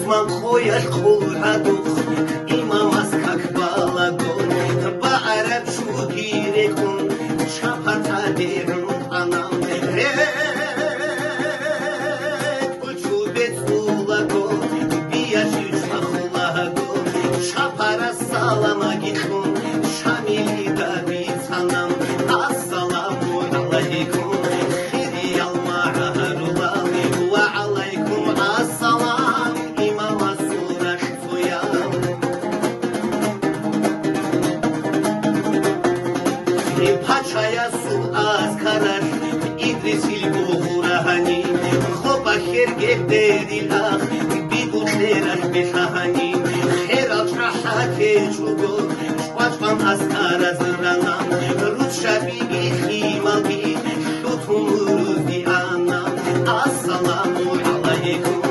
Узман хояш хулрадух, имамас как балагон, баараб шугирекун, шапата дерун анам, Салама гихун, шамили давид санам, ассаламу алейкум, хири алмарула, ва алейкум ассалам, имам асура шфуям. Пачая сул азкараш, идрисил бугурахани, хоба хергер дерилах, бигутлераш бешахани. Чуго, шпачвам аскара зранам, ручаби бихимаби, шутумурузи анам, ассаламу алейкум,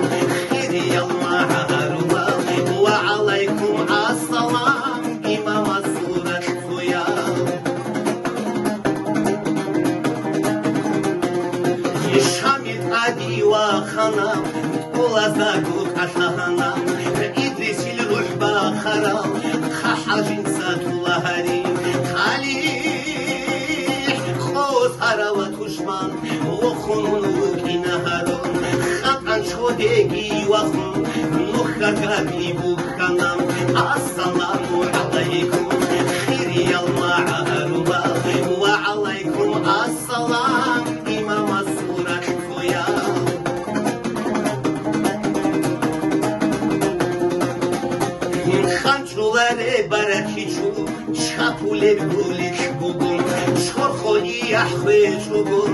хири алмарула, ва алейкум ассалам, имам асура шфуям. Ишамит ади ва ханам, улазагут ашаханам, خرام خحاجين ساتولهاري خالي خوز هراوة تشمان وخنونو كنهارون خطان شوديكي وخن نخكاكي بوكانام السلام عليكم خيري المعاروبا وعليكم السلام إمام السورة شفويا ხანჭულარე ბარაქიჩუ ჩაფულებ გულიჩ ბუგუნ შხორხონი ახვეჭუგუნ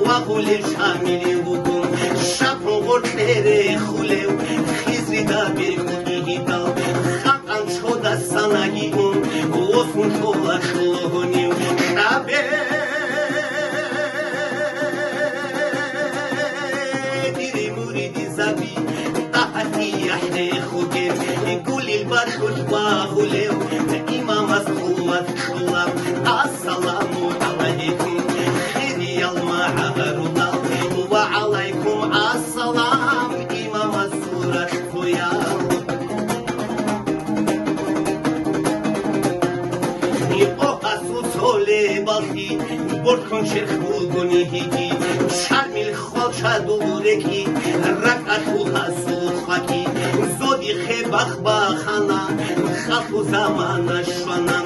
ვაღული შამილი ბუგუნ შაფონგორტერე ხულევ ხიზრი და ბირკუტიგიტა ხანყან ჩოდა სანაგიგუნ ოსუნ ჩოლა შლოგონიუ შაბე დირი მურიდი ზაბი ტაჰატი აჰდე ხუგე البشر باهوليو إمام الصوت شلام السلام عليكم خيري المعارولا وعليكم السلام إمام السورة شفويا يقاسو سولي بالكي بركن شيخ بوغوني هيكي شرميل خوشا دوركي ركعتو هاسو خاكي زودي خبخ بخانا خلقو زمانا شوانام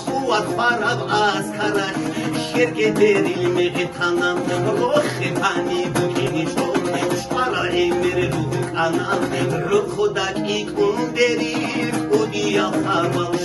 خوات فارغ اسكراش شركة ديري المغتانام روخي باني بوكيني شو شپارا امر روك انام روخ خودك ايكون ديري خودي الخرمال